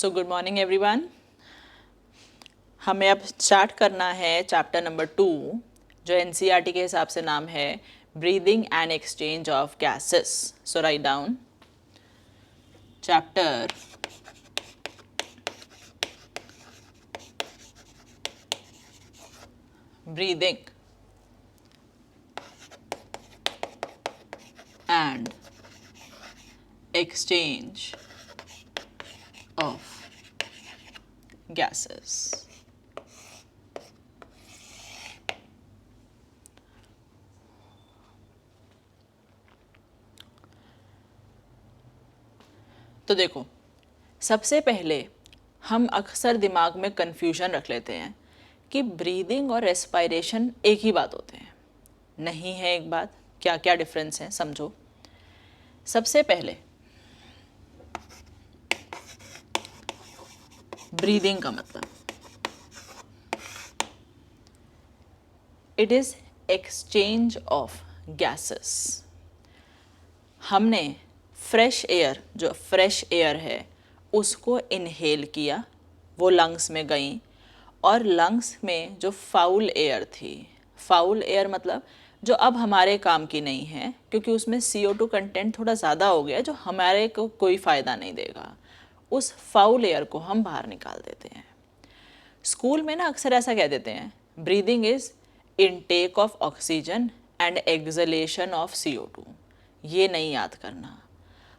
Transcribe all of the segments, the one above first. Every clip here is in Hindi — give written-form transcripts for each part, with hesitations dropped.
So good morning everyone. हमें अब स्टार्ट करना है चैप्टर नंबर 2, जो एनसीईआरटी के हिसाब से नाम है breathing and exchange of gases. So write down chapter breathing and exchange of gases। तो देखो, सबसे पहले हम अक्सर दिमाग में कंफ्यूजन रख लेते हैं कि ब्रीदिंग और रेस्पिरेशन एक ही बात होते हैं। नहीं है एक बात। क्या क्या डिफरेंस है समझो। सबसे पहले ब्रीदिंग का मतलब it is exchange of gases. हमने फ्रेश एयर, जो फ्रेश एयर है, उसको इनहेल किया, वो लंग्स में गई, और लंग्स में जो फाउल एयर थी, फाउल एयर मतलब जो अब हमारे काम की नहीं है, क्योंकि उसमें CO2 कंटेंट थोड़ा ज़्यादा हो गया, जो हमारे को कोई फ़ायदा नहीं देगा, उस फाउल एयर को हम बाहर निकाल देते हैं। स्कूल में ना अक्सर ऐसा कह देते हैं, breathing is intake of oxygen and acceleration of CO2। ये नहीं याद करना।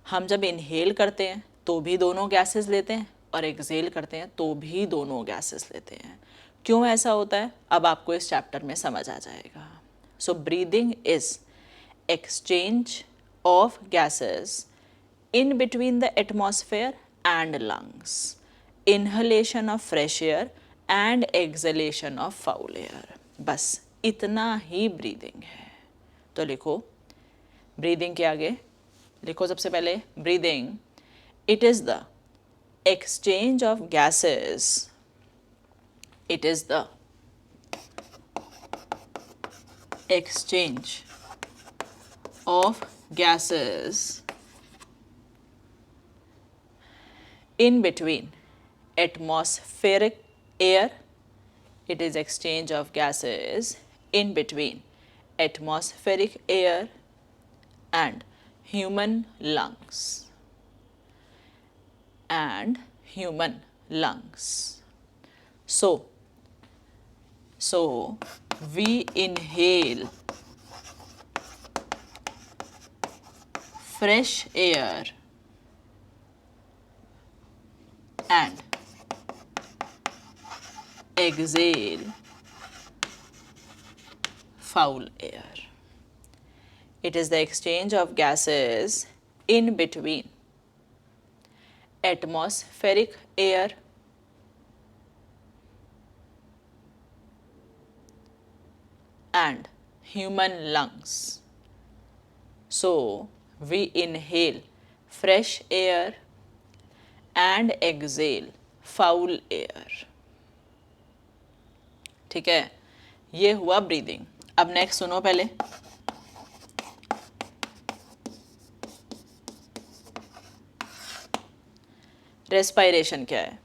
हम जब इनहेल करते हैं तो भी दोनों गैसेस लेते हैं, और एक्सहेल करते हैं तो भी दोनों गैसेस लेते हैं। क्यों ऐसा होता है अब आपको इस चैप्टर में समझ आ जाएगा। So breathing is exchange of gases in between the atmosphere and lungs, inhalation of fresh air and exhalation of foul air। बस इतना ही ब्रीदिंग है। तो लिखो ब्रीदिंग के आगे लिखो सबसे पहले breathing it is the exchange of gases, it is the exchange of gases in between atmospheric air, it is exchange of gases in between atmospheric air and human lungs, and human lungs. So we inhale fresh air and exhale foul air. It is the exchange of gases in between atmospheric air and human lungs. So we inhale fresh air and exhale foul air। ठीक है, ये हुआ ब्रीदिंग। अब नेक्स्ट सुनो पहले। रेस्पिरेशन क्या है?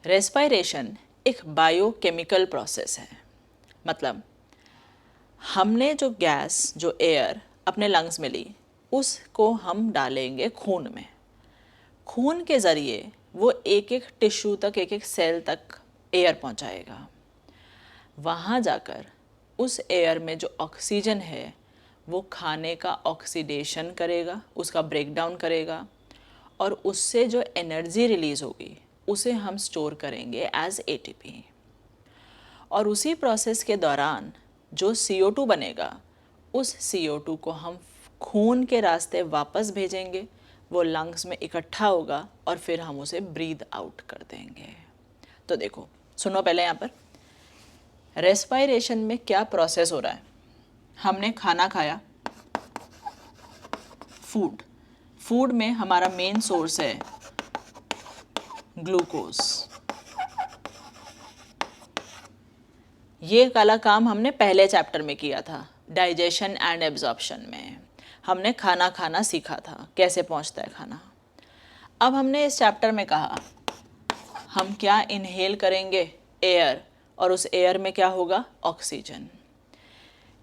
रेस्पिरेशन एक बायोकेमिकल प्रोसेस है। मतलब हमने जो गैस, जो एयर अपने लंग्स में ली, उसको हम डालेंगे खून में। खून के ज़रिए वो एक एक टिश्यू तक, एक एक सेल तक एयर पहुंचाएगा। वहाँ जाकर उस एयर में जो ऑक्सीजन है वो खाने का ऑक्सीडेशन करेगा, उसका ब्रेक डाउन करेगा, और उससे जो एनर्जी रिलीज़ होगी उसे हम स्टोर करेंगे एज ATP। और उसी प्रोसेस के दौरान जो CO2 बनेगा, उस CO2 को हम खून के रास्ते वापस भेजेंगे, वो लंग्स में इकट्ठा होगा और फिर हम उसे ब्रीद आउट कर देंगे। तो देखो सुनो पहले यहाँ पर रेस्पिरेशन में क्या प्रोसेस हो रहा है। हमने खाना खाया, फूड में हमारा मेन सोर्स है ग्लूकोज। ये वाला काम हमने पहले चैप्टर में किया था, डाइजेशन एंड एब्जॉर्प्शन में। हमने खाना खाना सीखा था, कैसे पहुंचता है खाना। अब हमने इस चैप्टर में कहा हम क्या इनहेल करेंगे, एयर, और उस एयर में क्या होगा, ऑक्सीजन।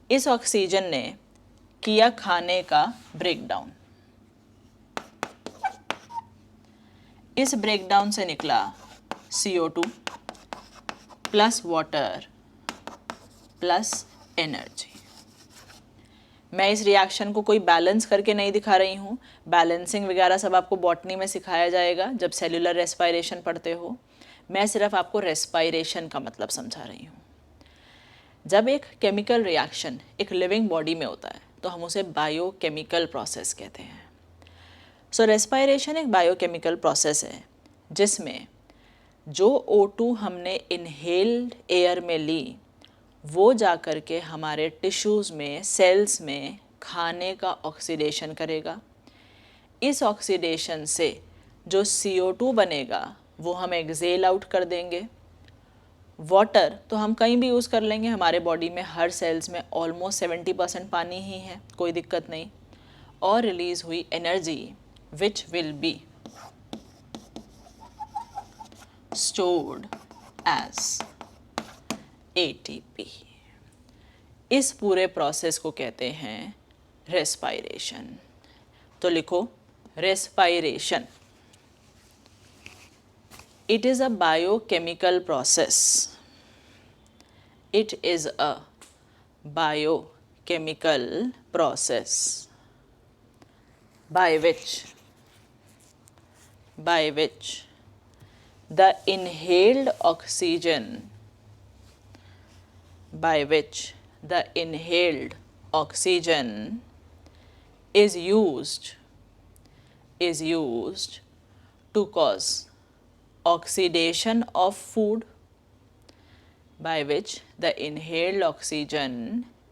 इस ऑक्सीजन ने किया खाने का ब्रेकडाउन, इस ब्रेकडाउन से निकला CO2 plus water plus energy. मैं इस रिएक्शन को कोई बैलेंस करके नहीं दिखा रही हूँ, बैलेंसिंग वगैरह सब आपको बॉटनी में सिखाया जाएगा जब सेल्यूलर रेस्पायरेशन पढ़ते हो। मैं सिर्फ आपको रेस्पायरेशन का मतलब समझा रही हूँ। जब एक केमिकल रिएक्शन एक लिविंग बॉडी में होता है तो हम उसे बायोकेमिकल प्रोसेस कहते हैं। सो रेस्पायरेशन एक बायोकेमिकल प्रोसेस है जिसमें जो O2 हमने इनहेल्ड एयर में ली वो जा कर के हमारे टिश्यूज़ में, सेल्स में खाने का ऑक्सीडेशन करेगा। इस ऑक्सीडेशन से जो CO2 बनेगा वो हम एक्सेल आउट कर देंगे। वाटर तो हम कहीं भी यूज़ कर लेंगे, हमारे बॉडी में हर सेल्स में ऑलमोस्ट 70% पानी ही है, कोई दिक्कत नहीं। और रिलीज़ हुई energy which will be stored as ATP। इस पूरे प्रोसेस को कहते हैं रेस्पायरेशन। तो लिखो respiration, it is a biochemical process, it is a biochemical process by which the inhaled oxygen is used to cause oxidation of food, by which the inhaled oxygen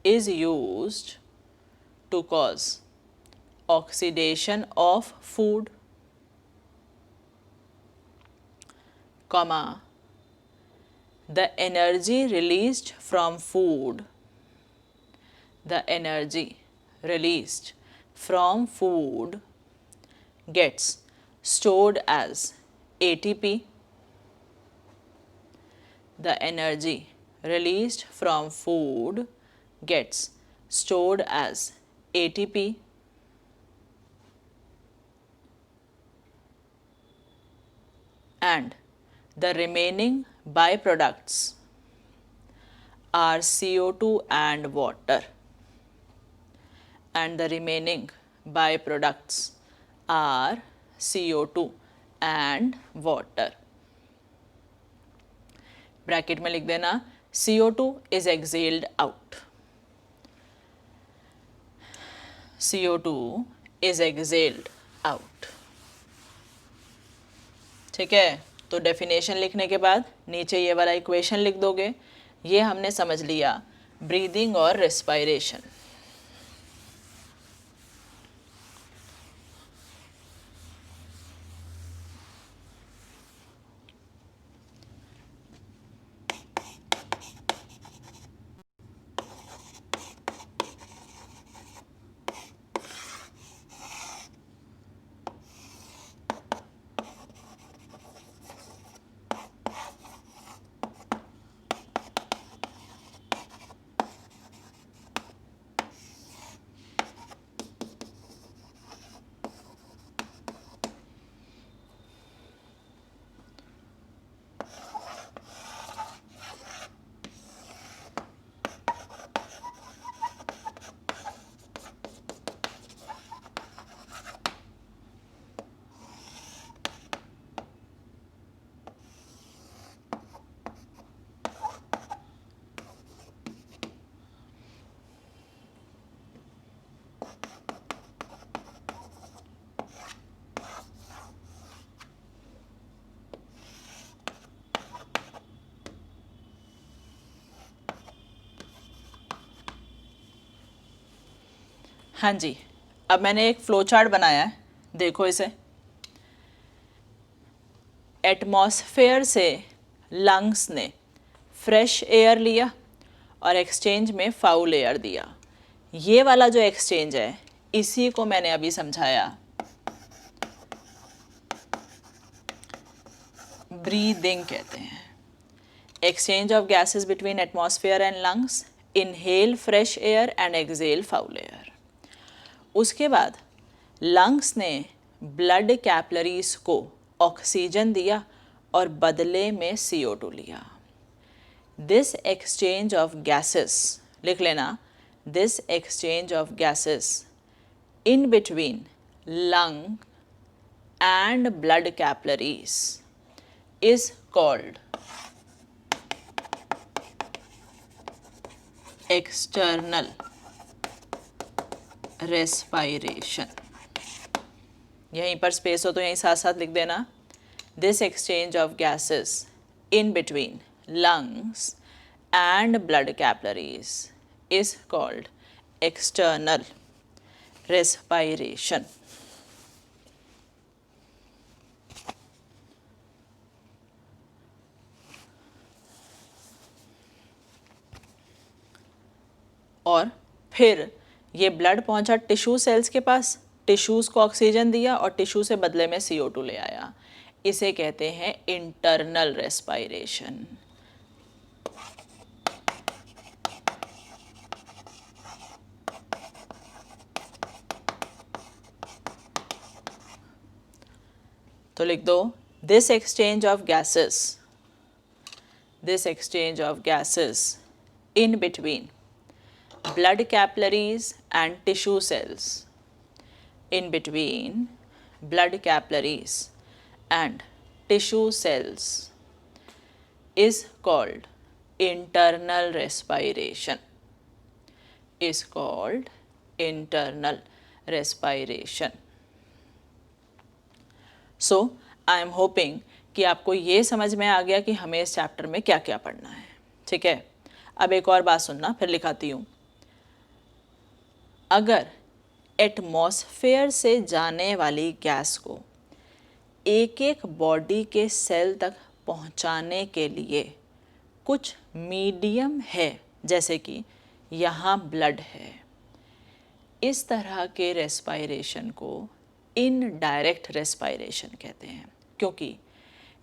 is used to cause oxidation of food, comma, the energy released from food gets stored as ATP. The energy released from food gets stored as ATP. And the remaining byproducts are CO2 and water. And the remaining byproducts are CO2 and water. Bracket में लिख देना CO2 is exhaled out. CO2 is exhaled out. ठीक है, तो डेफिनेशन लिखने के बाद नीचे ये वाला इक्वेशन लिख दोगे। ये हमने समझ लिया ब्रीदिंग और रेस्पायरेशन। हाँ जी, अब मैंने एक फ्लो चार्ट बनाया है, देखो इसे। एटमॉस्फेयर से लंग्स ने फ्रेश एयर लिया और एक्सचेंज में फाउल एयर दिया। ये वाला जो एक्सचेंज है इसी को मैंने अभी समझाया ब्रीदिंग कहते हैं। Exchange of gases between atmosphere and lungs, inhale fresh air and exhale foul air. उसके बाद लंग्स ने ब्लड कैपलरीज को ऑक्सीजन दिया और बदले में CO2 लिया। दिस एक्सचेंज ऑफ गैसेस, लिख लेना, this exchange of gases in between lung and blood capillaries is called external respiration। यहीं पर स्पेस हो तो यहीं साथ साथ लिख देना, this exchange of gases in between lungs and blood capillaries is called external respiration। और फिर ये ब्लड पहुंचा टिश्यू सेल्स के पास, टिश्यूज़ को ऑक्सीजन दिया और टिश्यू से बदले में CO2 ले आया। इसे कहते हैं इंटरनल रेस्पायरेशन। तो लिख दो, this exchange of gases in between blood capillaries and tissue cells, in between blood capillaries and tissue cells is called internal respiration, is called internal respiration। So I am hoping कि आपको ये समझ में आ गया कि हमें इस चैप्टर में क्या क्या पढ़ना है। ठीक है, अब एक और बात सुनना, फिर लिखाती हूँ। अगर एटमॉस्फेयर से जाने वाली गैस को एक एक बॉडी के सेल तक पहुंचाने के लिए कुछ मीडियम है, जैसे कि यहाँ ब्लड है, इस तरह के रेस्पायरेशन को इनडायरेक्ट रेस्पायरेशन कहते हैं, क्योंकि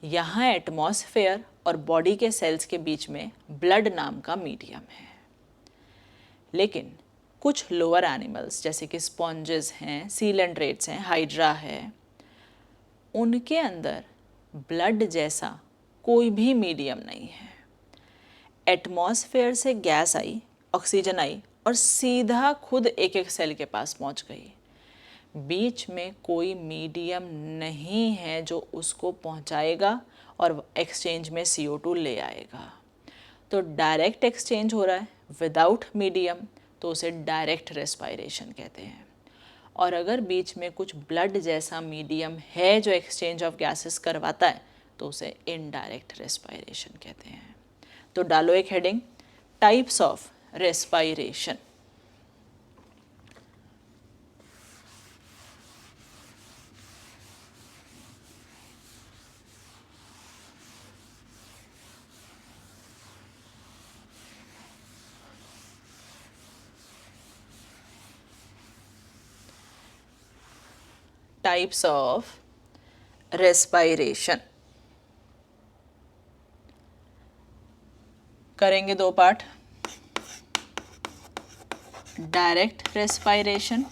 यहाँ एटमॉस्फेयर और बॉडी के सेल्स के बीच में ब्लड नाम का मीडियम है। लेकिन कुछ लोअर एनिमल्स जैसे कि स्पॉन्जेस हैं, सीलेंड्रेट्स हैं, हाइड्रा है, उनके अंदर ब्लड जैसा कोई भी मीडियम नहीं है। एटमॉस्फेयर से गैस आई, ऑक्सीजन आई और सीधा खुद एक एक सेल के पास पहुंच गई। बीच में कोई मीडियम नहीं है जो उसको पहुंचाएगा और एक्सचेंज में CO2 ले आएगा। तो डायरेक्ट एक्सचेंज हो रहा है विदाउट मीडियम, तो उसे डायरेक्ट रेस्पायरेशन कहते हैं। और अगर बीच में कुछ ब्लड जैसा मीडियम है जो एक्सचेंज ऑफ गैसेस करवाता है, तो उसे इनडायरेक्ट रेस्पायरेशन कहते हैं। तो डालो एक heading, types of respiration. Types of respiration करेंगे, दो part. Direct respiration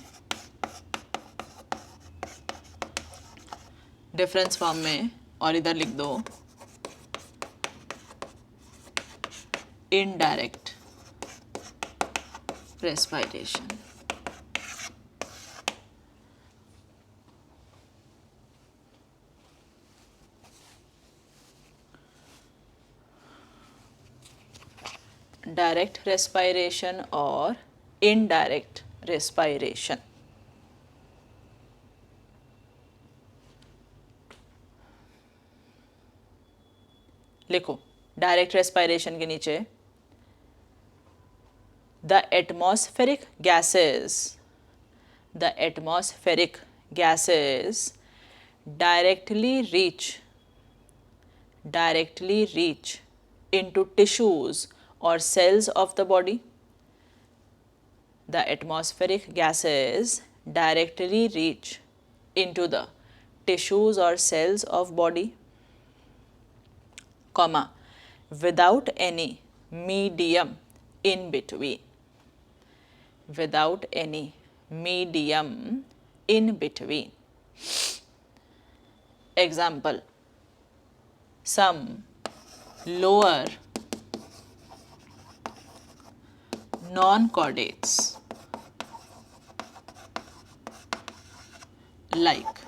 difference form में, और इधर लिख दो इनडायरेक्ट रेस्पायरेशन। डायरेक्ट रेस्पायरेशन और इनडायरेक्ट रेस्पायरेशन। लिखो डायरेक्ट रेस्पायरेशन के नीचे, the atmospheric gases directly reach into tissues or cells of the body. The atmospheric gases directly reach into the tissues or cells of body. comma, without any medium in between. Without any medium in between. Example, some lower non-chordates like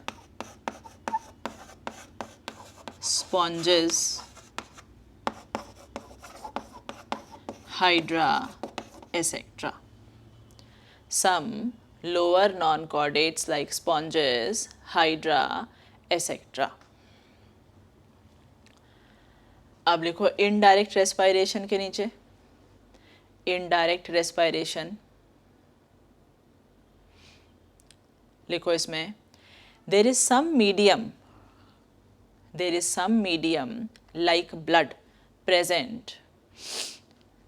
sponges, hydra, etc. Some lower non-chordates like sponges, hydra, etc. अब लिखो इनडायरेक्ट रेस्पिरेशन के नीचे, इनडायरेक्ट रेस्पिरेशन लिखो इसमें, there is some medium like blood present,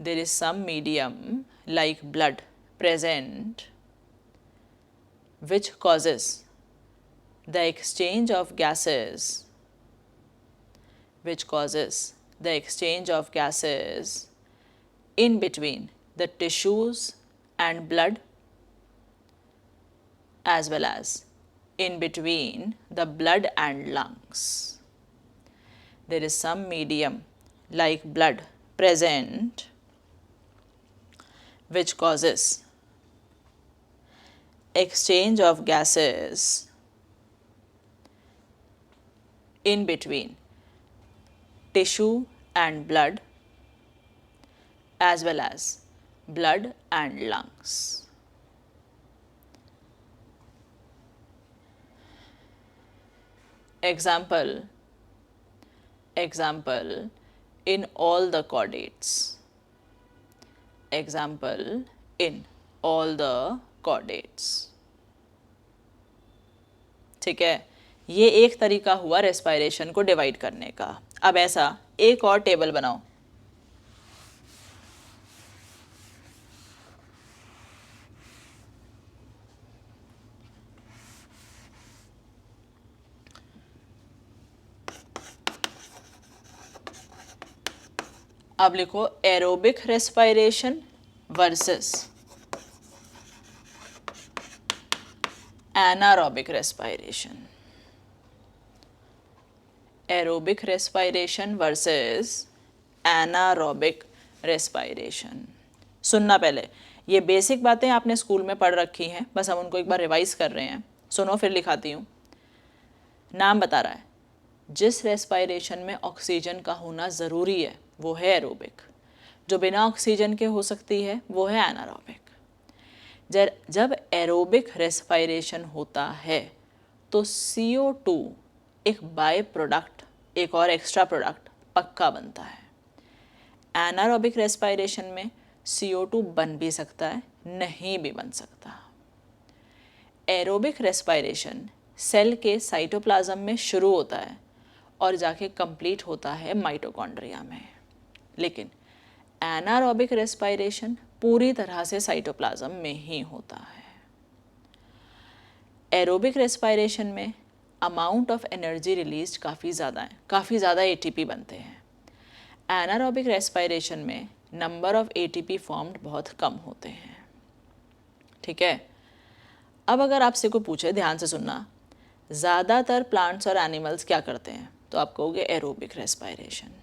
there is some medium like blood present which causes the exchange of gases, in between the tissues and blood, as well as in between the blood and lungs. There is some medium like blood present which causes exchange of gases in between tissue and blood, as well as blood and lungs. Example, in all the chordates. Example, in all the chordates. ठीक है, ये एक तरीका हुआ रेस्पिरेशन को डिवाइड करने का। अब ऐसा एक और टेबल बनाओ। अब लिखो aerobic respiration versus anaerobic respiration. Aerobic respiration versus anaerobic respiration. सुनना पहले, ये बेसिक बातें आपने स्कूल में पढ़ रखी हैं, बस हम उनको एक बार रिवाइज कर रहे हैं। सुनो फिर लिखाती हूँ। नाम बता रहा है, जिस रेस्पिरेशन में ऑक्सीजन का होना ज़रूरी है वो है एरोबिक, जो बिना ऑक्सीजन के हो सकती है वो है एनारोबिक। जब एरोबिक रेस्पिरेशन होता है तो CO2 एक बाय प्रोडक्ट, एक और एक्स्ट्रा प्रोडक्ट पक्का बनता है। एनारोबिक रेस्पिरेशन में CO2 बन भी सकता है, नहीं भी बन सकता। एरोबिक रेस्पिरेशन सेल के साइटोप्लाज्म में शुरू होता है और जाके कंप्लीट होता है माइटोकॉन्ड्रिया में, लेकिन एनारोबिक रेस्पिरेशन पूरी तरह से साइटोप्लाज्म में ही होता है। एरोबिक रेस्पिरेशन में अमाउंट ऑफ एनर्जी रिलीज काफ़ी ज़्यादा है, काफ़ी ज़्यादा ATP बनते हैं। एनारोबिक रेस्पिरेशन में नंबर ऑफ ATP फॉर्म्ड बहुत कम होते हैं। ठीक है, अब अगर आपसे कोई पूछे, ध्यान से सुनना, ज़्यादातर प्लांट्स और एनिमल्स क्या करते हैं, तो आप कहोगे एरोबिक रेस्पिरेशन।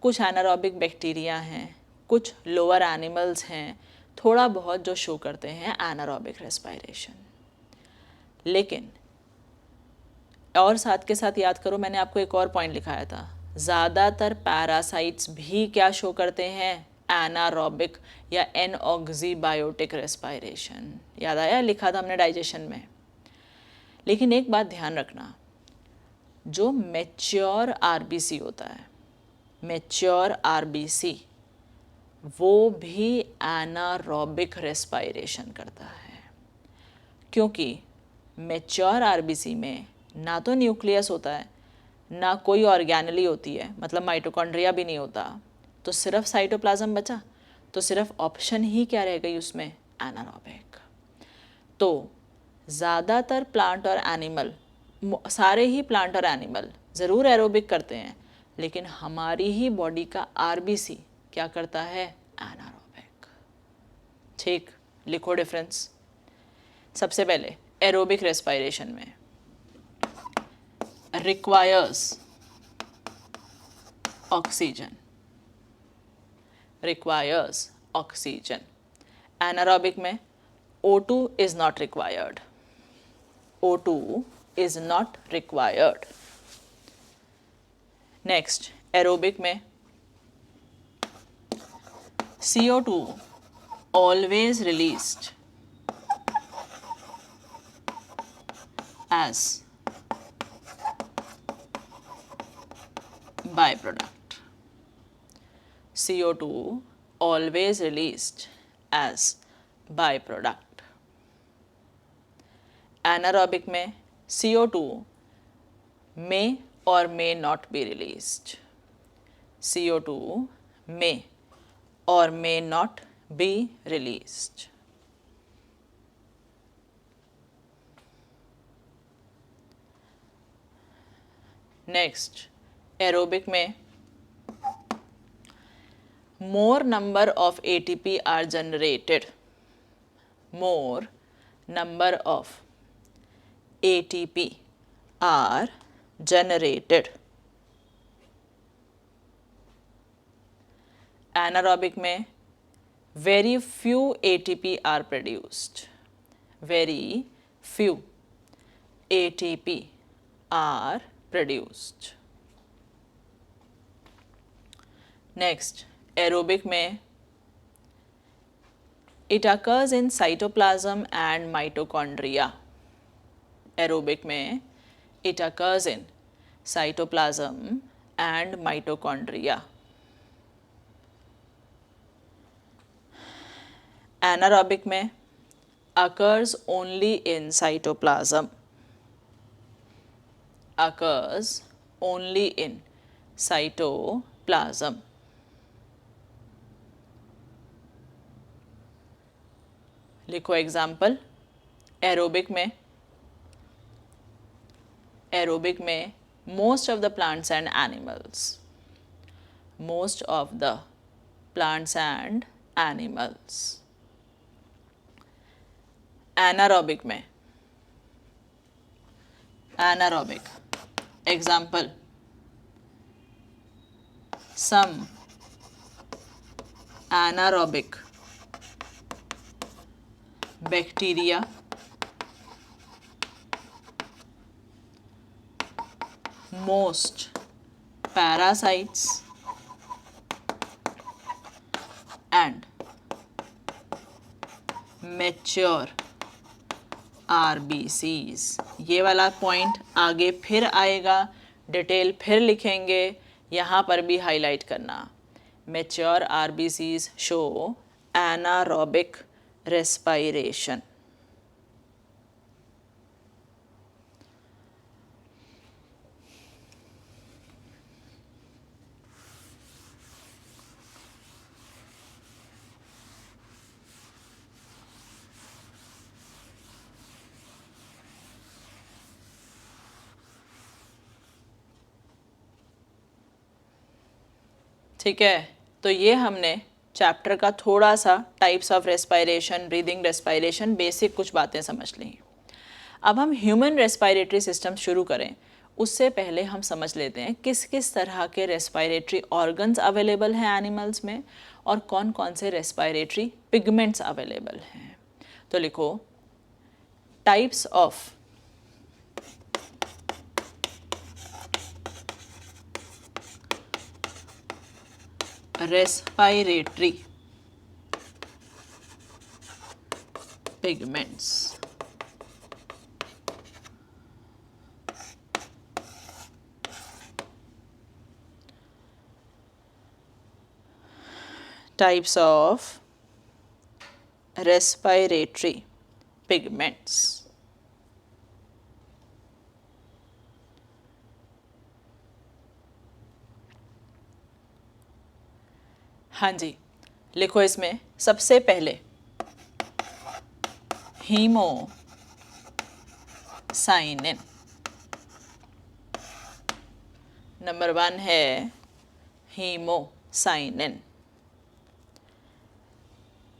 कुछ एनारोबिक बैक्टीरिया हैं, कुछ लोअर एनिमल्स हैं, थोड़ा बहुत जो शो करते हैं एनारोबिक रेस्पिरेशन। लेकिन और साथ के साथ याद करो, मैंने आपको एक और पॉइंट लिखाया था, ज़्यादातर पैरासाइट्स भी क्या शो करते हैं, एनारोबिक या एनऑक्सीबायोटिक रेस्पिरेशन। याद आया, लिखा था हमने डाइजेशन में। लेकिन एक बात ध्यान रखना, जो मैच्योर RBC होता है, मैच्योर RBC, वो भी एनारोबिक रेस्पिरेशन करता है, क्योंकि मैच्योर RBC में ना तो न्यूक्लियस होता है, ना कोई ऑर्गेनेली होती है, मतलब माइटोकॉन्ड्रिया भी नहीं होता, तो सिर्फ साइटोप्लाज्म बचा, तो सिर्फ ऑप्शन ही क्या रह गई उसमें, एनारोबिक। तो ज़्यादातर प्लांट और एनिमल, सारे ही प्लांट और एनिमल ज़रूर एरोबिक करते हैं, लेकिन हमारी ही बॉडी का आरबीसी क्या करता है? एनारोबिक। ठीक, लिखो डिफरेंस। सबसे पहले एरोबिक रेस्पिरेशन में requires oxygen, requires oxygen. Anaerobic में O2 is not required, O2 is not required. Next aerobic में CO2 always released as byproduct, CO2 always released as byproduct. Anaerobic में CO2 may or may not be released, CO2 may or may not be released. Next aerobic में more number of ATP are generated, more number of ATP are generated. Anaerobic में very few ATP are produced, very few ATP are produced. Next aerobic में it occurs in cytoplasm and mitochondria. Aerobic में it occurs in cytoplasm and mitochondria. Anaerobic में occurs only in cytoplasm, occurs only in cytoplasm. लिखो एग्जाम्पल। एरोबिक में most of the plants and animals, most of the plants and animals. Anaerobic में anaerobic example some anaerobic bacteria, most parasites and mature RBCs. ये वाला पॉइंट आगे फिर आएगा, डिटेल फिर लिखेंगे, यहाँ पर भी हाईलाइट करना। Mature RBCs show anaerobic respiration. ठीक है, तो ये हमने चैप्टर का थोड़ा सा types of respiration, breathing respiration, basic कुछ बातें समझ ली। अब हम ह्यूमन रेस्पिरेटरी सिस्टम शुरू करें उससे पहले हम समझ लेते हैं किस किस तरह के रेस्पिरेटरी ऑर्गन्स अवेलेबल हैं एनिमल्स में और कौन कौन से रेस्पिरेटरी पिगमेंट्स अवेलेबल हैं। तो लिखो types of respiratory pigments. Types of respiratory pigments. हाँ जी, लिखो इसमें सबसे पहले हीमोसाइनिन, नंबर 1 है हीमोसाइनिन।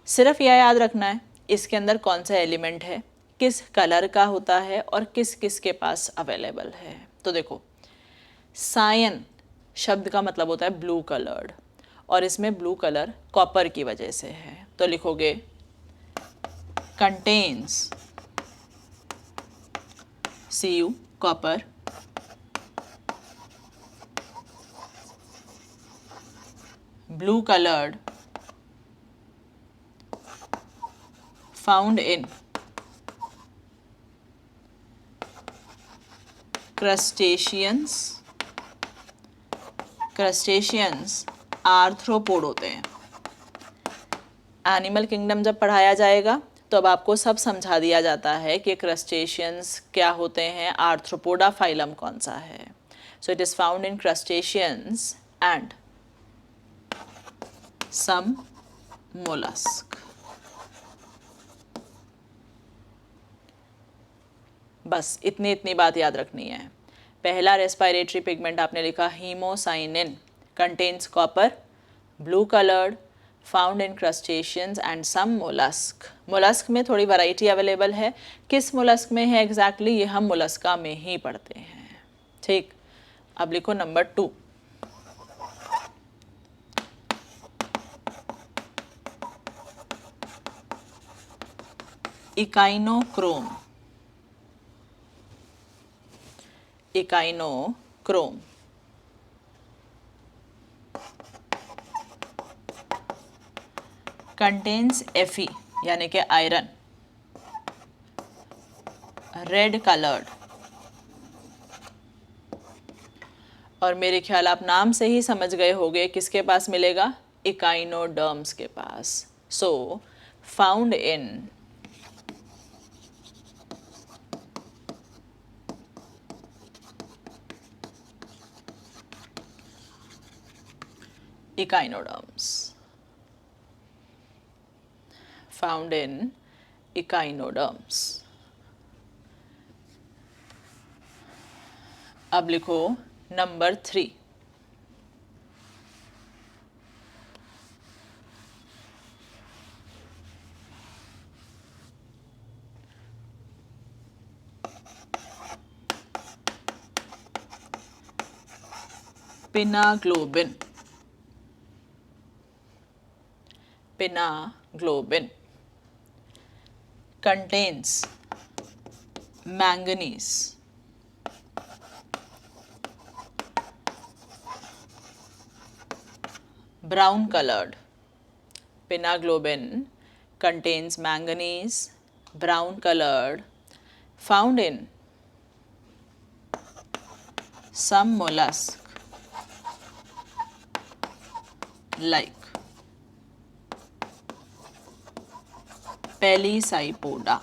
सिर्फ यह याद रखना है इसके अंदर कौन सा एलिमेंट है, किस कलर का होता है और किस किस के पास अवेलेबल है। तो देखो, सायन शब्द का मतलब होता है ब्लू कलर्ड, और इसमें ब्लू कलर कॉपर की वजह से है। तो लिखोगे contains Cu copper, blue colored, found in crustaceans, crustaceans arthropod होते हैं। एनिमल किंगडम जब पढ़ाया जाएगा तो अब आपको सब समझा दिया जाता है कि क्रस्टेशियंस क्या होते हैं, आर्थ्रोपोडा फाइलम कौन सा है। So it is found in crustaceans and some mollusc. बस इतनी बात याद रखनी है। पहला रेस्पिरेटरी पिगमेंट आपने लिखा haemocyanin, contains copper, blue coloured, found in crustaceans and some mollusc. Mollusc में थोड़ी वैरायटी अवेलेबल है, किस मोलस्क में है एग्जैक्टली ये हम मोलस्का में ही पढ़ते हैं। ठीक, अब लिखो नंबर 2। इकाइनोक्रोम। इकाइनोक्रोम कंटेन्स Fe यानी कि आयरन, रेड कलर्ड, और मेरे ख्याल आप नाम से ही समझ गए होंगे किसके पास मिलेगा, इकाइनोडर्म्स के पास। So found in echinoderms, found in echinoderms। अब लिखो नंबर 3। Pinnaglobin. Pinnaglobin contains manganese, brown colored। Pinaglobin contains manganese, brown colored, found in some mollusk like Pelecypoda.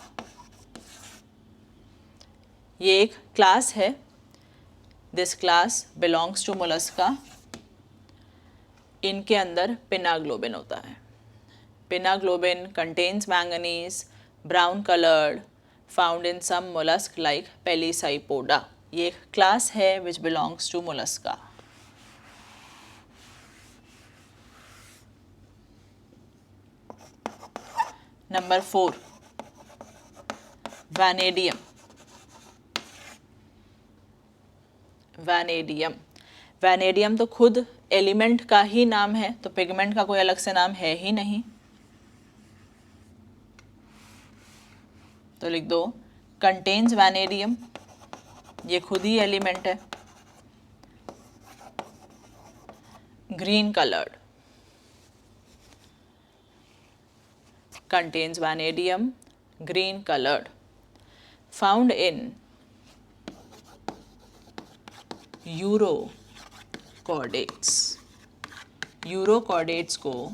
ये एक क्लास है, this class belongs to Mollusca. इनके अंदर पिनाग्लोबिन होता है। Pinnaglobin contains manganese, brown coloured, found in some mollusc like Pelecypoda. ये एक क्लास है which belongs to Mollusca. Number 4 vanadium. Vanadium, vanadium तो खुद एलिमेंट का ही नाम है, तो पिगमेंट का कोई अलग से नाम है ही नहीं। तो लिख दो कंटेन्स वैनेडियम, ये खुद ही एलिमेंट है। Green coloured, contains vanadium, green colored, found in urochordates. Urochordates को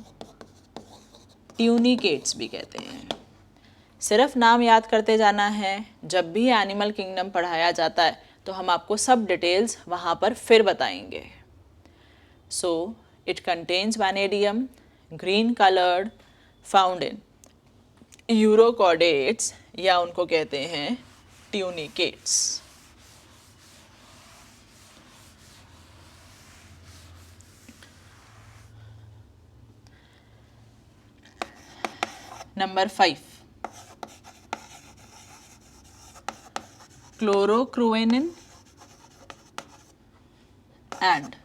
ट्यूनिकेट्स भी कहते हैं। सिर्फ नाम याद करते जाना है, जब भी एनिमल किंगडम पढ़ाया जाता है तो हम आपको सब डिटेल्स वहाँ पर फिर बताएंगे। So it contains vanadium, green coloured, found in urochordates, या उनको कहते हैं tunicates. Number 5, chlorocruorin and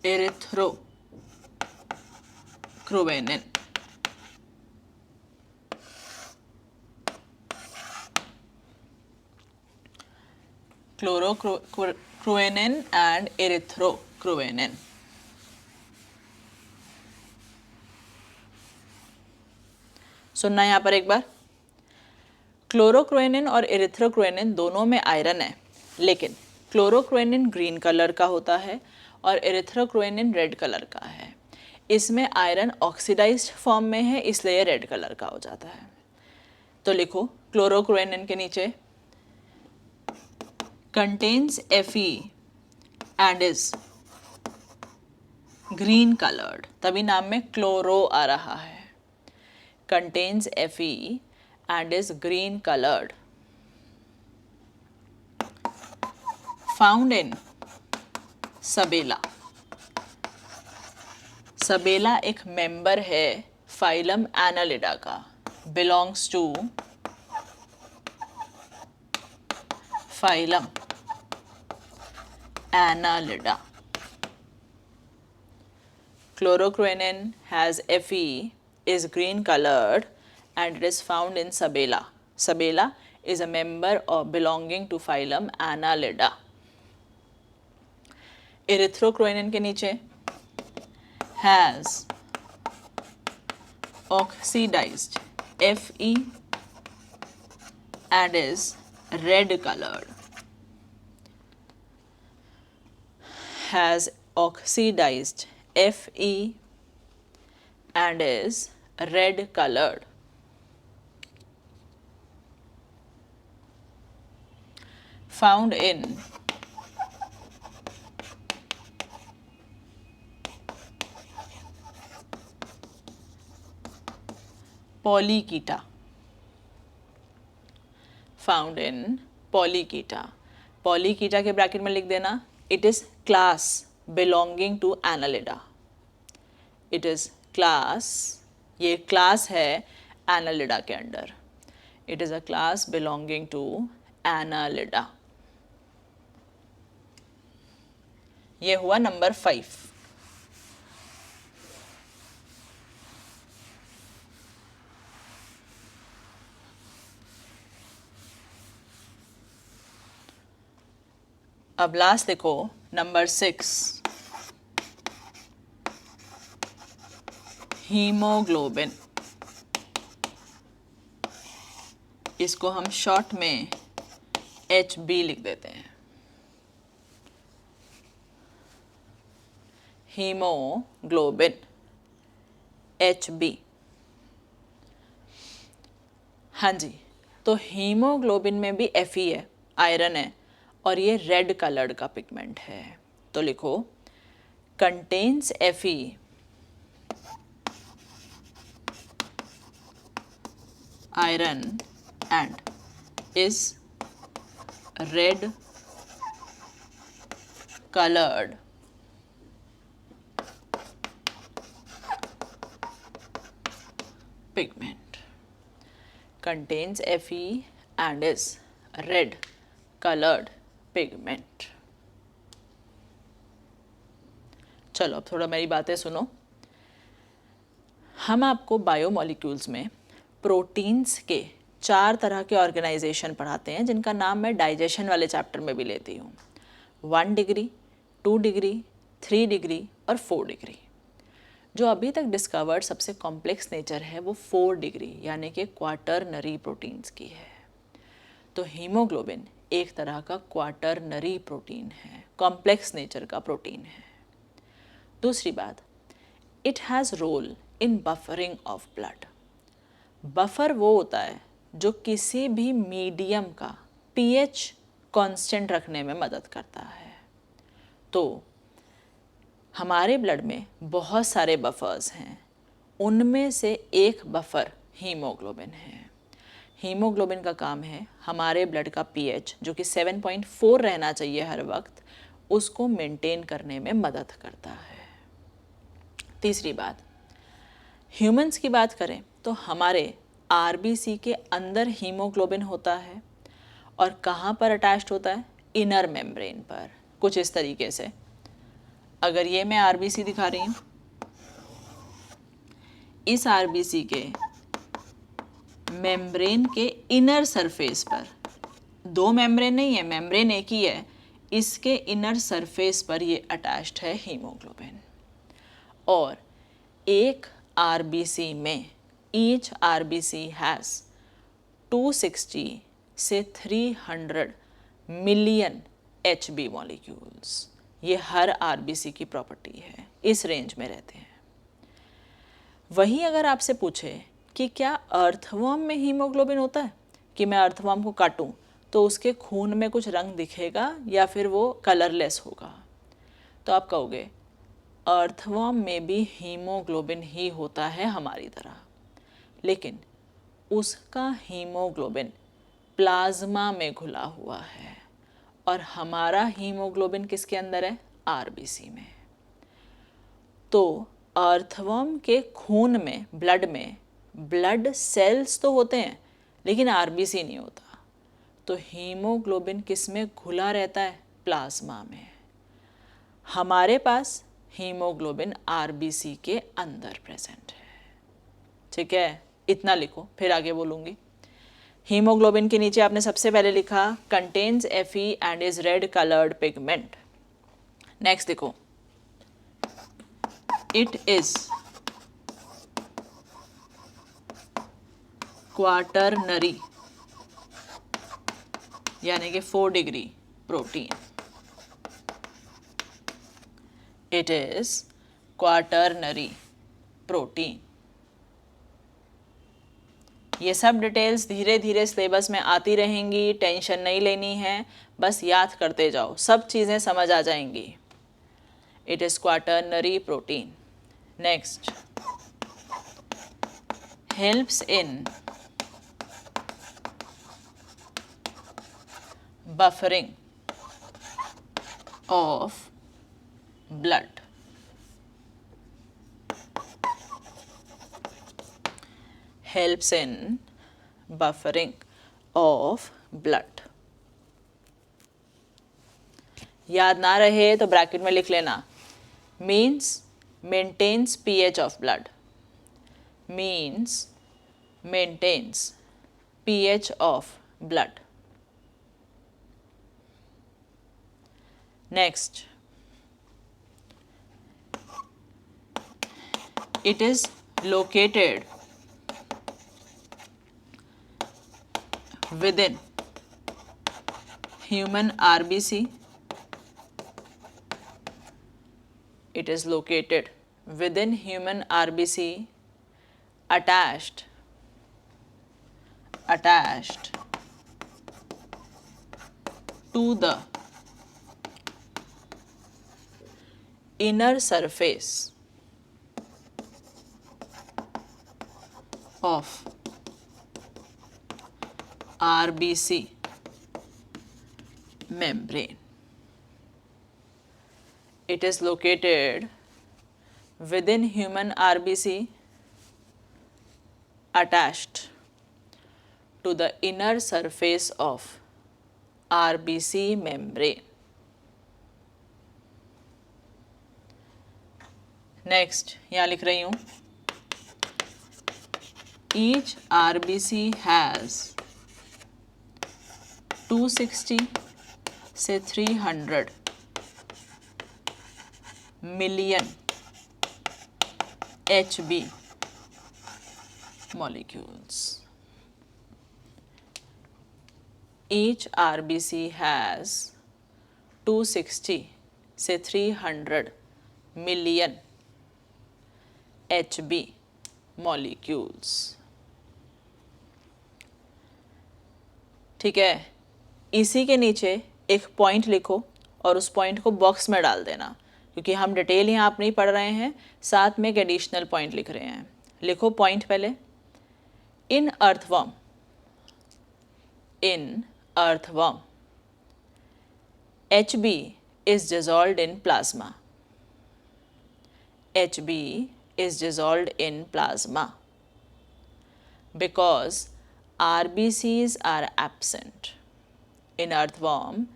erythrocruorin. Chlorocruorin and erythrocruorin. सुनना यहाँ पर एक बार, क्लोरोक्रोएनिन और एरिथ्रोक्रोएनिन दोनों में आयरन है, लेकिन क्लोरोक्रोएनिन ग्रीन कलर का होता है और एरिथ्रोक्रोएनिन रेड कलर का है। इसमें आयरन ऑक्सीडाइज्ड फॉर्म में है, इसलिए ये रेड कलर का हो जाता है। तो लिखो क्लोरोक्रोएनिन के नीचे contains Fe and is green coloured, तभी नाम में क्लोरो आ रहा है। Contains Fe and is green colored. Found in सबेला। सबेला एक मेंबर है फाइलम एनालिडा का, belongs to phylum Annelida. Chlorocroenin has Fe, is green colored and it is found in Sabela. Sabela is a member of belonging to phylum Annelida. Erythrocroenin के नीचे has oxidized Fe and is red colored. Has oxidized Fe and is red colored. Found in Polychaeta. Found in Polychaeta. Polychaeta के ब्रैकेट में लिख देना, it is class belonging to Annelida. It is class, ये क्लास है Annelida के under. It is a class belonging to Annelida. ये हुआ नंबर 5। अब लास्ट देखो नंबर 6, हीमोग्लोबिन। इसको हम शॉर्ट में HB लिख देते हैं। Haemoglobin HB। हाँ जी, तो हीमोग्लोबिन में भी Fe है, आयरन है, और ये रेड कलर्ड का पिगमेंट है। तो लिखो contains Fe iron and is red colored pigment. Contains Fe and is red colored pigment. चलो अब थोड़ा मेरी बातें सुनो। हम आपको बायोमोलिक्यूल्स में प्रोटीन्स के 4 तरह के ऑर्गेनाइजेशन पढ़ाते हैं, जिनका नाम मैं डाइजेशन वाले चैप्टर में भी लेती हूँ। 1 डिग्री, 2 डिग्री, 3 डिग्री और 4 डिग्री। जो अभी तक डिस्कवर्ड सबसे कॉम्प्लेक्स नेचर है वो 4 डिग्री यानी कि क्वाटरनरी प्रोटीन्स की है। तो हीमोग्लोबिन एक तरह का क्वाटरनरी प्रोटीन है, कॉम्प्लेक्स नेचर का प्रोटीन है। दूसरी बात, it has role in buffering of blood. Buffer वो होता है जो किसी भी मीडियम का pH कांस्टेंट रखने में मदद करता है। तो हमारे ब्लड में बहुत सारे बफर्स हैं, उनमें से एक बफर हीमोग्लोबिन है। हीमोग्लोबिन का काम है हमारे ब्लड का pH जो कि 7.4 रहना चाहिए हर वक्त, उसको मेंटेन करने में मदद करता है। तीसरी बात, ह्यूमंस की बात करें तो हमारे आरबीसी के अंदर हीमोग्लोबिन होता है और कहाँ पर अटैच्ड होता है, इनर मेम्ब्रेन पर, कुछ इस तरीके से। अगर ये मैं आरबीसी दिखा रही हूँ, इस आरबीसी के मेम्ब्रेन के इनर सरफेस पर, दो मेम्ब्रेन नहीं है, मेम्ब्रेन एक ही है, इसके इनर सरफेस पर ये अटैच्ड है हीमोग्लोबिन। और एक आरबीसी में ईच आरबीसी हैज़ 260 से 300 मिलियन एचबी मॉलिक्यूल्स। ये हर आरबीसी की प्रॉपर्टी है, इस रेंज में रहते हैं। वहीं अगर आपसे पूछे कि क्या अर्थवर्म में हीमोग्लोबिन होता है, कि मैं अर्थवर्म को काटूं तो उसके खून में कुछ रंग दिखेगा या फिर वो कलरलेस होगा, तो आप कहोगे अर्थवर्म में भी हीमोग्लोबिन ही होता है हमारी तरह, लेकिन उसका हीमोग्लोबिन प्लाज्मा में घुला हुआ है और हमारा हीमोग्लोबिन किसके अंदर है, आरबीसी में। तो अर्थवर्म के खून में, ब्लड में, ब्लड सेल्स तो होते हैं लेकिन आरबीसी नहीं होता। तो हीमोग्लोबिन किस में घुला रहता है, प्लाज्मा में। हमारे पास हीमोग्लोबिन आरबीसी के अंदर प्रेजेंट है। ठीक है, इतना लिखो, फिर आगे बोलूँगी। हीमोग्लोबिन के नीचे आपने सबसे पहले लिखा contains Fe and is red coloured pigment. Next देखो, इट इज क्वाटरनरी यानी कि 4 degree protein. It is quaternary protein. ये सब डिटेल्स धीरे धीरे सिलेबस में आती रहेंगी, टेंशन नहीं लेनी है, बस याद करते जाओ, सब चीज़ें समझ आ जाएंगी। It is quaternary protein. Next, helps in buffering of blood. helps in buffering of blood। याद ना रहे तो ब्रैकेट में लिख लेना, means maintains pH of blood, means maintains pH of blood। Next, it is located within human RBC। It is located within human RBC attached to the inner surface of RBC membrane। It is located within human RBC attached to the inner surface of RBC membrane। Next, यहाँ लिख रही हूँ, each RBC has 260 से 300 million HB molecules। Each RBC has 260 से 300 मिलियन HB molecules। ठीक है, इसी के नीचे एक पॉइंट लिखो और उस पॉइंट को बॉक्स में डाल देना, क्योंकि हम डिटेल यहाँ आप नहीं पढ़ रहे हैं, साथ में एक एडिशनल पॉइंट लिख रहे हैं। लिखो पॉइंट पहले, इन earthworm HB is dissolved in plasma। HB is dissolved in plasma because RBCs are absent. In earthworm,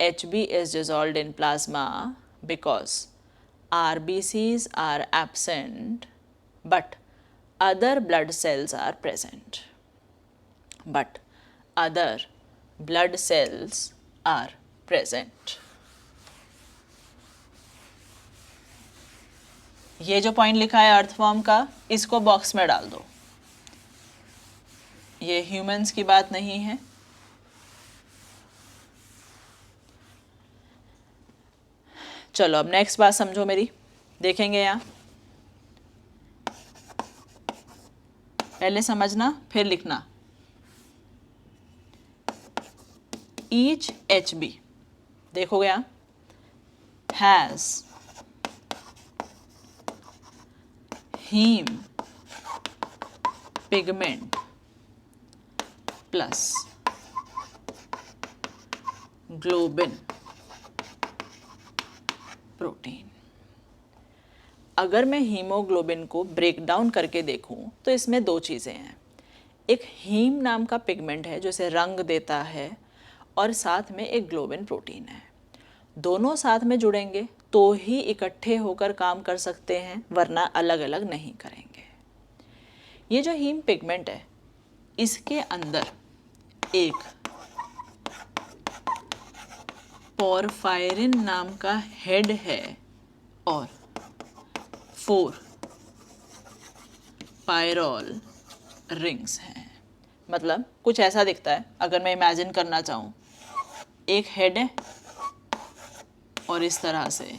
Hb is dissolved in plasma because RBCs are absent but other blood cells are present. But other blood cells are present. ये जो पॉइंट लिखा है अर्थवॉर्म का, इसको बॉक्स में डाल दो. ये ह्यूमंस की बात नहीं है. चलो अब नेक्स्ट बात समझो मेरी. देखेंगे यहाँ, पहले समझना फिर लिखना. ईच HB, देखोगे यहाँ, has haem pigment plus globin protein. अगर मैं हीमोग्लोबिन को ब्रेक डाउन करके देखूं तो इसमें दो चीज़ें हैं. एक हीम नाम का पिगमेंट है जो इसे रंग देता है और साथ में एक ग्लोबिन प्रोटीन है. दोनों साथ में जुड़ेंगे तो ही इकट्ठे होकर काम कर सकते हैं, वरना अलग अलग नहीं करेंगे. ये जो हीम पिगमेंट है, इसके अंदर एक पोरफायरिन नाम का हेड है और 4 पायरोल रिंग्स हैं. मतलब कुछ ऐसा दिखता है, अगर मैं इमेजिन करना चाहूँ, एक हेड है और इस तरह से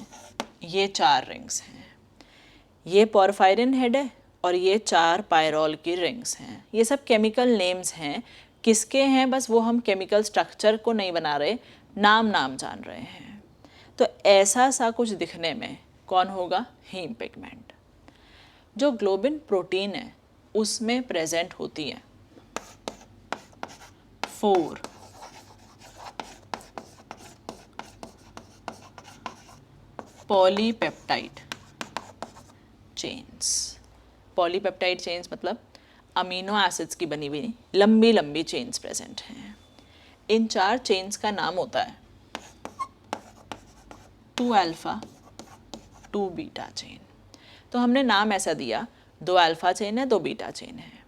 ये 4 रिंग्स हैं. ये पोरफायरिन हेड है और ये 4 पायरोल की रिंग्स हैं. ये सब केमिकल नेम्स हैं. किसके हैं बस वो हम केमिकल स्ट्रक्चर को नहीं बना रहे, नाम जान रहे हैं. तो ऐसा सा कुछ दिखने में कौन होगा? Haem pigment. जो ग्लोबिन प्रोटीन है उसमें प्रेजेंट होती है 4 पॉलीपेप्टाइड चेन्स. पॉलीपेप्टाइड चेन्स मतलब अमीनो एसिड्स की बनी हुई लंबी लंबी चेन्स प्रेजेंट हैं. इन 4 चेन्स का नाम होता है 2 अल्फा 2 बीटा चेन. तो हमने नाम ऐसा दिया, 2 अल्फा चेन है, 2 बीटा चेन है.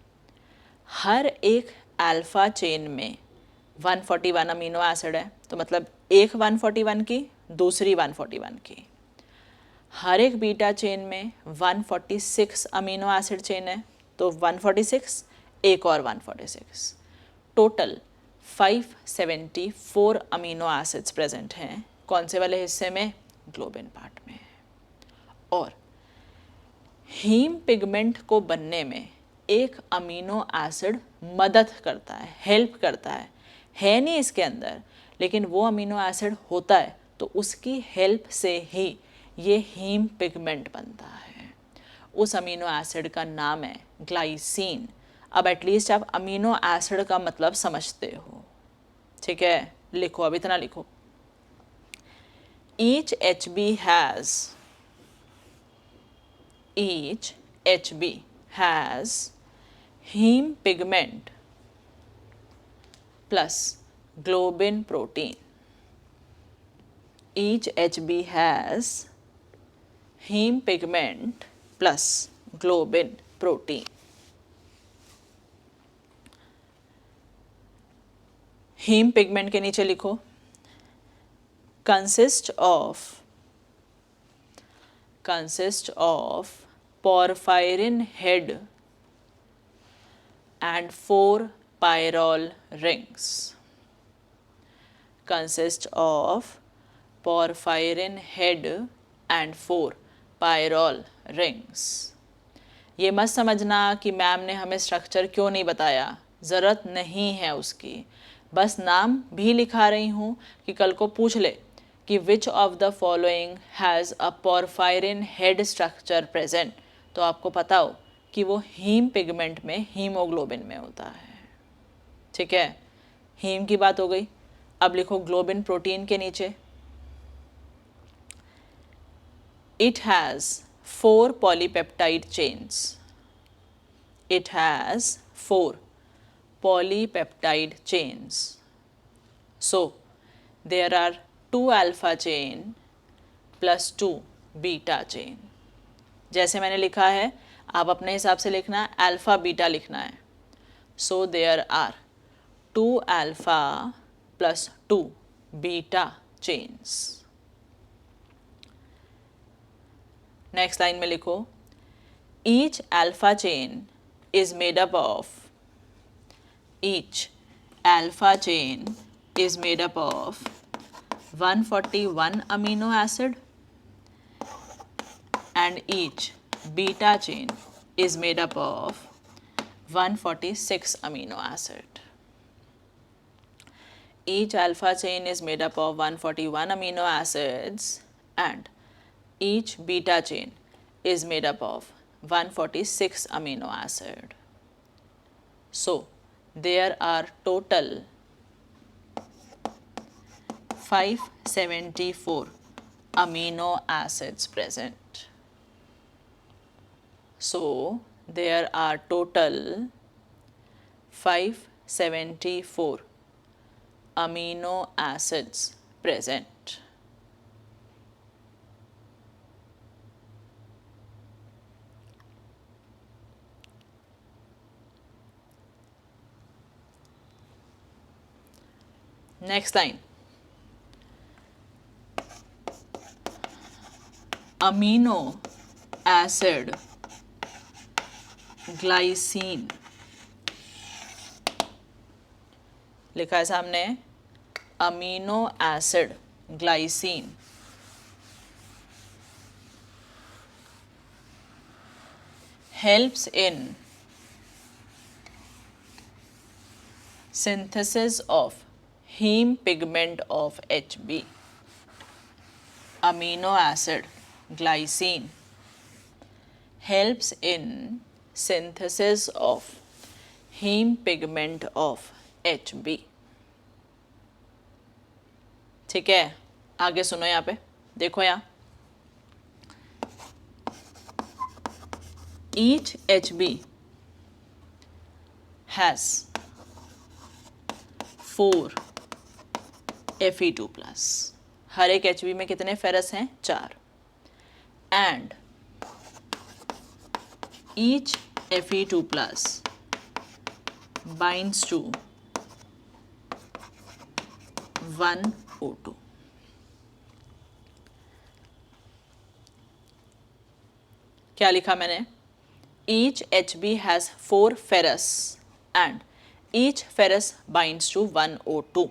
हर एक अल्फा चेन में 141 अमीनो एसिड है, तो मतलब एक 141 की, दूसरी 141 की. हर एक बीटा चेन में 146 अमीनो एसिड चेन है, तो 146 एक और 146. टोटल 574 अमीनो एसिड्स प्रेजेंट हैं. कौन से वाले हिस्से में? ग्लोबिन पार्ट में. और हीम पिगमेंट को बनने में एक अमीनो एसिड मदद करता है, हेल्प करता है नहीं इसके अंदर, लेकिन वो अमीनो एसिड होता है तो उसकी हेल्प से ही ये हीम पिगमेंट बनता है. उस अमीनो एसिड का नाम है ग्लाइसिन. अब एटलीस्ट आप अमीनो एसिड का मतलब समझते हो, ठीक है? लिखो, अब इतना लिखो. each HB has heme pigment plus globin protein. Each HB has heme pigment plus globin protein. Haem pigment के नीचे लिखो consist of porphyrin head and 4 pyrrole rings. Consist of porphyrin head and 4 pyrrole rings. ये मत समझना कि मैम ने हमें स्ट्रक्चर क्यों नहीं बताया, ज़रूरत नहीं है उसकी. बस नाम भी लिखा रही हूँ कि कल को पूछ ले कि which of the following has a porphyrin head structure present, तो आपको पता हो कि वो हीम पिगमेंट में हीमोग्लोबिन में होता है. ठीक है, हीम की बात हो गई. अब लिखो ग्लोबिन प्रोटीन के नीचे. It has 4 polypeptide chains. It has 4 polypeptide chains. So there are 2 alpha chain plus 2 beta chain. जैसे मैंने लिखा है आप अपने हिसाब से लिखना है, अल्फा बीटा लिखना है. So there are 2 alpha plus 2 beta chains. Next line में लिखो, each alpha chain is made up of, each alpha chain is made up of 141 amino acid and each beta chain is made up of 146 amino acid. Each alpha chain is made up of 141 amino acids and each beta chain is made up of 146 amino acid. So there are total 574 amino acids present. So there are total 574 amino acids present. Next line. Amino acid glycine. लिखा है सामने amino acid glycine. helps in synthesis of heme pigment of Hb. Amino acid glycine helps in synthesis of heme pigment of Hb. ठीक है, आगे सुनो, यहाँ पे देखो, यहाँ each Hb has 4 Fe2 plus. हर एक Hb में कितने फेरस हैं? 4. And each Fe2 plus binds to 1O2. क्या लिखा मैंने? Each Hb has 4 ferrous and each ferrous binds to 1O2.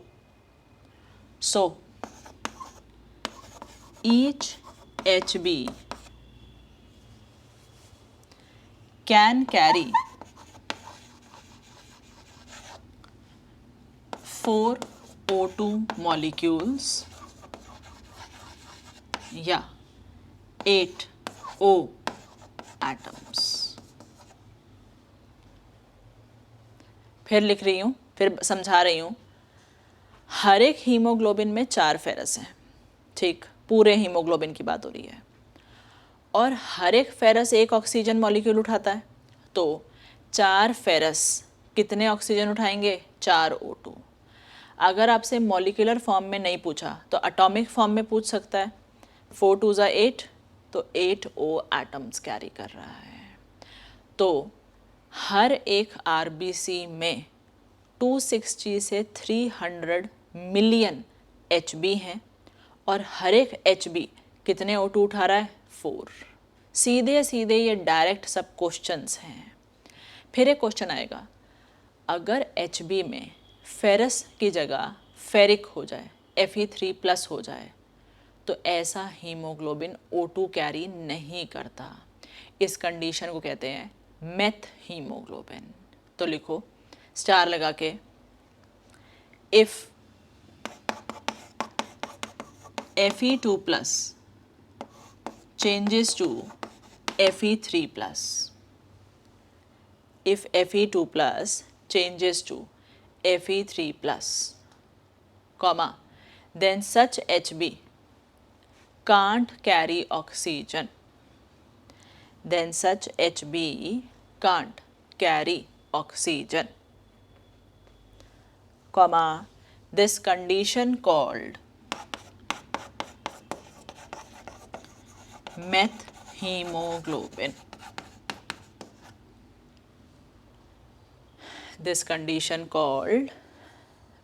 So each Hb can carry 4 O2 molecules या 8 O atoms. फिर लिख रही हूँ, फिर समझा रही हूँ. हर एक हीमोग्लोबिन में 4 फेरस हैं. ठीक, पूरे हीमोग्लोबिन की बात हो रही है. और हर एक फेरस एक ऑक्सीजन मॉलिक्यूल उठाता है. तो 4 फेरस कितने ऑक्सीजन उठाएंगे? 4 O2. अगर आपसे मॉलिक्यूलर फॉर्म में नहीं पूछा तो एटॉमिक फॉर्म में पूछ सकता है. 4 2 ज़ा 8, तो 8 O एटम्स कैरी कर रहा है. तो हर एक RBC में 260 से 300 मिलियन Hb हैं और हर एक Hb कितने O2 उठा रहा है? 4. सीधे सीधे ये डायरेक्ट सब क्वेश्चंस हैं. फिर एक क्वेश्चन आएगा, अगर Hb में फेरस की जगह फेरिक हो जाए, Fe3 प्लस हो जाए, तो ऐसा हीमोग्लोबिन O2 कैरी नहीं करता. इस कंडीशन को कहते हैं मेथ हीमोग्लोबिन. तो लिखो स्टार लगा के, if Fe2 plus changes to Fe3 plus, if Fe2 plus changes to Fe3 plus, comma, then such Hb can't carry oxygen. then such HB can't carry oxygen, comma, this condition called methemoglobin. This condition called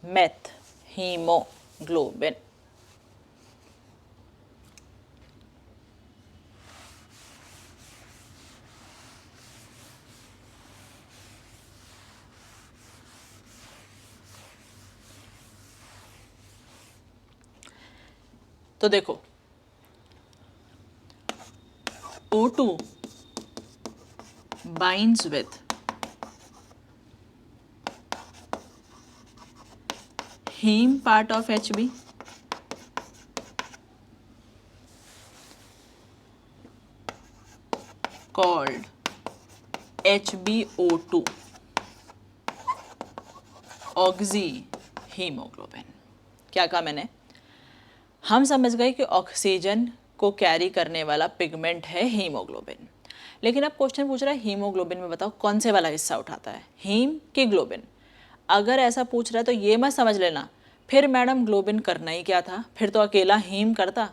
methemoglobin. तो देखो O2 binds with heme part of HB, called HbO2 oxyhaemoglobin. क्या कहा मैंने? हम समझ गए कि ऑक्सीजन को कैरी करने वाला पिगमेंट है हीमोग्लोबिन, लेकिन अब क्वेश्चन पूछ रहा है हीमोग्लोबिन में बताओ कौन से वाला हिस्सा उठाता है, हीम कि ग्लोबिन. अगर ऐसा पूछ रहा है तो ये मत समझ लेना फिर मैडम ग्लोबिन करना ही क्या था, फिर तो अकेला हीम करता.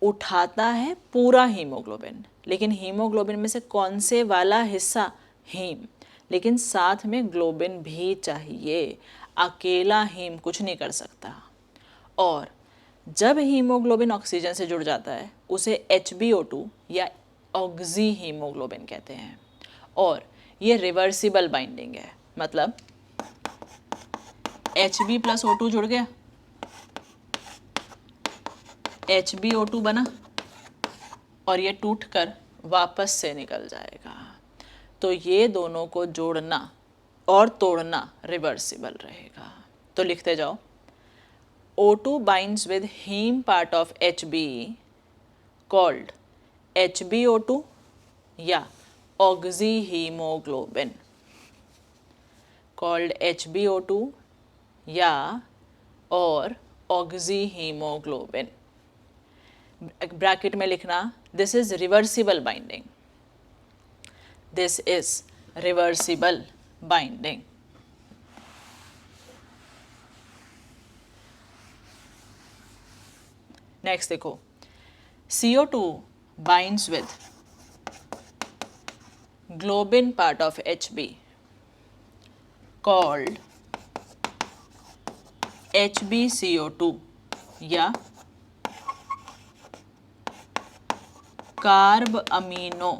उठाता है पूरा हीमोग्लोबिन, लेकिन हीमोग्लोबिन में से कौन से वाला हिस्सा, हीम, लेकिन साथ में ग्लोबिन भी चाहिए, अकेला हीम कुछ नहीं कर सकता. और जब हीमोग्लोबिन ऑक्सीजन से जुड़ जाता है उसे HbO2 या ऑक्सीहीमोग्लोबिन कहते हैं. और ये रिवर्सिबल बाइंडिंग है, मतलब Hb प्लस O2 जुड़ गया, HbO2 बना और ये टूट कर वापस से निकल जाएगा. तो ये दोनों को जोड़ना और तोड़ना रिवर्सिबल रहेगा. तो लिखते जाओ, O2 binds with heme part of Hb called HbO2 या ऑक्सीहीमोग्लोबिन, called HbO2 या और ऑक्सीहीमोग्लोबिन. ब्रैकेट में लिखना this is reversible binding, this is reversible binding. Next देखो, CO2 binds with globin part of Hb called HbCO2 या carb amino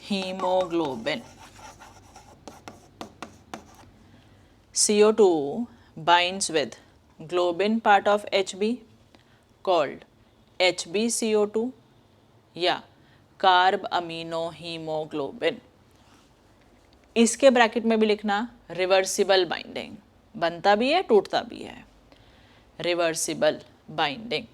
haemoglobin. CO2 binds with globin part of Hb called HbCO2 या कार्ब अमीनो हीमोग्लोबिन. इसके ब्रैकेट में भी लिखना रिवर्सिबल बाइंडिंग, बनता भी है टूटता भी है, रिवर्सिबल बाइंडिंग.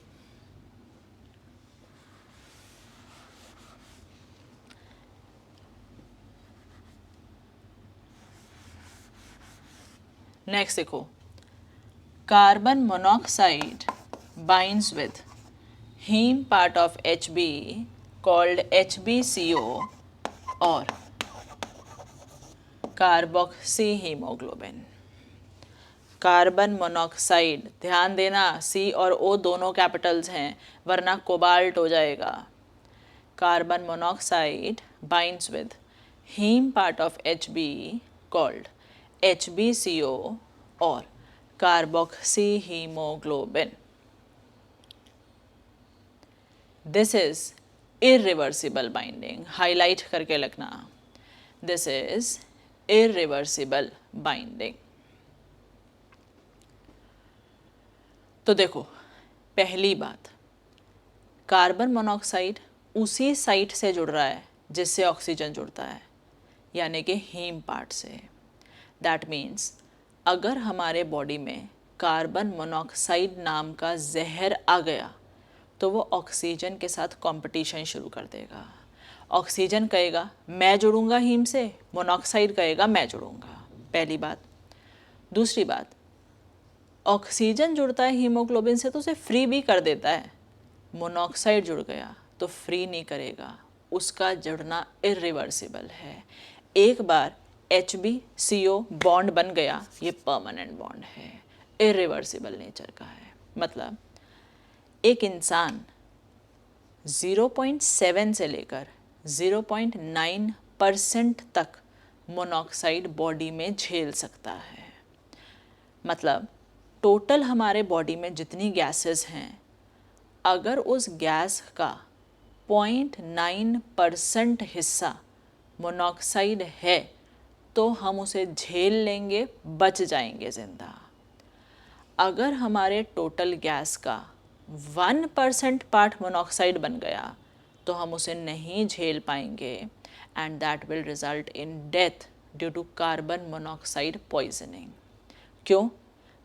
नेक्स्ट देखो, carbon monoxide binds with heme part of Hb called HbCO और कार्बोक्सी हीमोग्लोबिन. कार्बन मोनोऑक्साइड, ध्यान देना C और O दोनों कैपिटल्स हैं वरना कोबाल्ट हो जाएगा. Carbon monoxide binds with heme part of Hb called HbCO और carboxy haemoglobin. This is irreversible binding, highlight करके लिखना, दिस इज इरिवर्सिबल बाइंडिंग. तो देखो, पहली बात, कार्बन मोनोऑक्साइड उसी साइट से जुड़ रहा है जिससे ऑक्सीजन जुड़ता है, यानी कि हीम पार्ट से. दैट मीन्स अगर हमारे बॉडी में कार्बन मोनोऑक्साइड नाम का जहर आ गया तो वो ऑक्सीजन के साथ कंपटीशन शुरू कर देगा. ऑक्सीजन कहेगा मैं जुड़ूंगा हीम से, मोनोऑक्साइड कहेगा मैं जुड़ूंगा. पहली बात. दूसरी बात, ऑक्सीजन जुड़ता है हीमोग्लोबिन से तो उसे फ्री भी कर देता है, मोनोऑक्साइड जुड़ गया तो फ्री नहीं करेगा, उसका जुड़ना इरिवर्सिबल है। एक बार HbCO बॉन्ड बन गया, ये परमानेंट बॉन्ड है, इरिवर्सिबल नेचर का है। मतलब एक इंसान 0.7 से लेकर 0.9% तक मोनोऑक्साइड बॉडी में झेल सकता है। मतलब टोटल हमारे बॉडी में जितनी गैसेस हैं, अगर उस गैस का 0.9% हिस्सा मोनोऑक्साइड है तो हम उसे झेल लेंगे, बच जाएंगे जिंदा। अगर हमारे टोटल गैस का 1% पार्ट मोनोऑक्साइड बन गया तो हम उसे नहीं झेल पाएंगे, and that will result in death due to carbon monoxide poisoning. क्यों?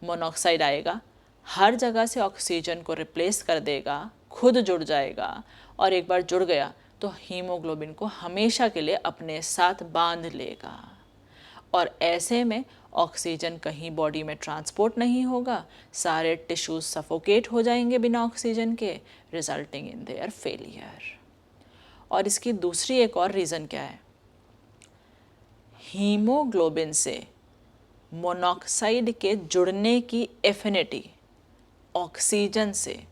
मोनोऑक्साइड आएगा, हर जगह से ऑक्सीजन को रिप्लेस कर देगा, खुद जुड़ जाएगा, और एक बार जुड़ गया तो हीमोग्लोबिन को हमेशा के लिए अपने साथ बांध लेगा, और ऐसे में ऑक्सीजन कहीं बॉडी में ट्रांसपोर्ट नहीं होगा, सारे टिश्यूज सफोकेट हो जाएंगे बिना ऑक्सीजन के, रिजल्टिंग इन देयर फेलियर। और इसकी दूसरी एक और रीज़न क्या है? हीमोग्लोबिन से मोनोऑक्साइड के जुड़ने की एफिनिटी ऑक्सीजन से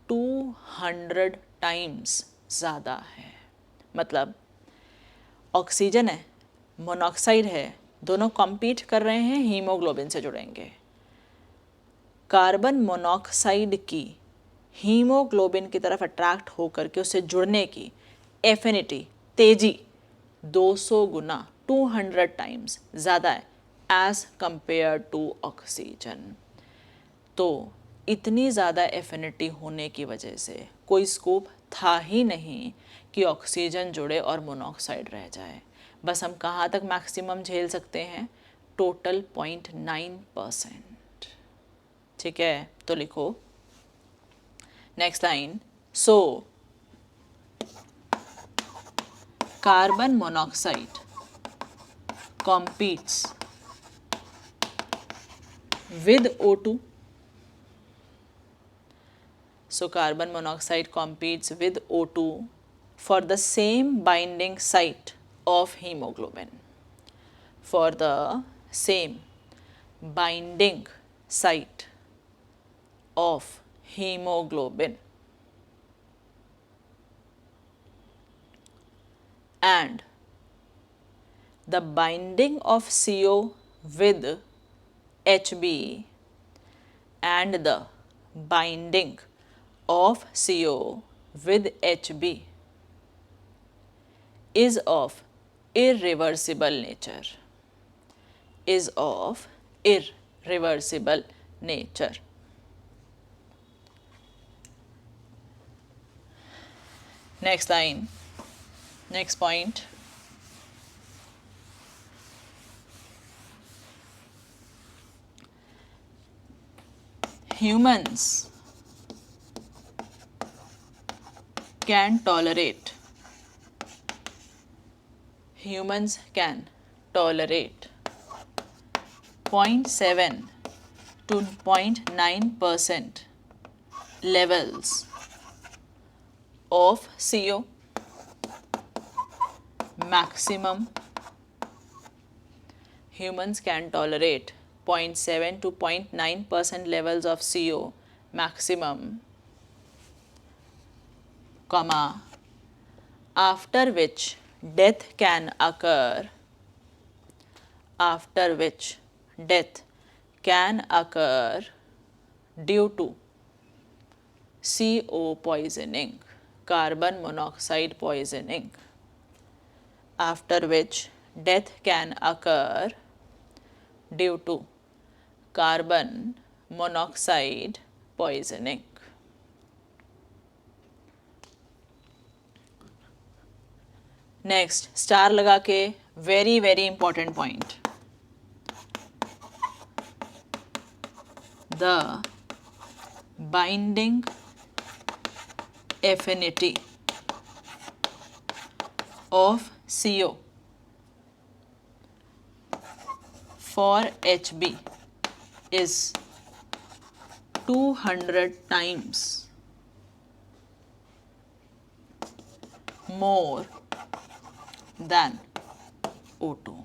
200 टाइम्स ज़्यादा है। मतलब ऑक्सीजन है, मोनोऑक्साइड है, दोनों कॉम्पीट कर रहे हैं, हीमोग्लोबिन से जुड़ेंगे। कार्बन मोनोऑक्साइड की हीमोग्लोबिन की तरफ अट्रैक्ट होकर के उससे जुड़ने की एफिनिटी, तेजी 200 गुना 200 टाइम्स ज़्यादा है एज कंपेयर टू ऑक्सीजन। तो इतनी ज़्यादा एफिनिटी होने की वजह से कोई स्कोप था ही नहीं कि ऑक्सीजन जुड़े और मोनोऑक्साइड रह जाए। बस हम कहाँ तक मैक्सिमम झेल सकते हैं? टोटल 0.9%। ठीक है, तो लिखो next line. So carbon monoxide competes with O2. So carbon monoxide competes with O2 for the same binding site of hemoglobin. For the same binding site of hemoglobin. And the binding of CO with Hb and the binding of CO with Hb is of irreversible nature. Is of irreversible nature. Next line, next point. Humans can tolerate 0.7 to 0.9% levels of CO. Maximum humans can tolerate 0.7 to 0.9% levels of CO maximum, comma, after which death can occur, after which death can occur due to CO poisoning, carbon monoxide poisoning, after which death can occur due to carbon monoxide poisoning. Next star लगा के very very important point, the binding affinity of CO for Hb is 200 times more than O2.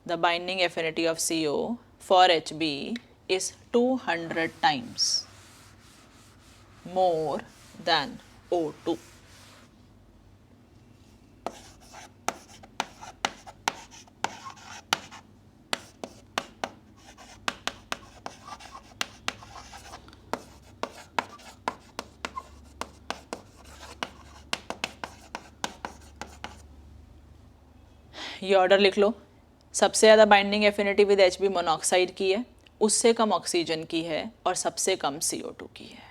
The binding affinity of CO for Hb is 200 times more than O2. ये ऑर्डर लिख लो। सबसे ज़्यादा binding affinity with Hb monoxide की है, उससे कम ऑक्सीजन की है और सबसे कम CO2 की है।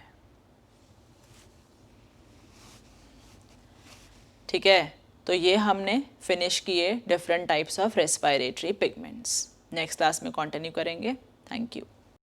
ठीक है, तो ये हमने फिनिश किए different types of respiratory pigments. Next class में कंटिन्यू करेंगे। Thank you.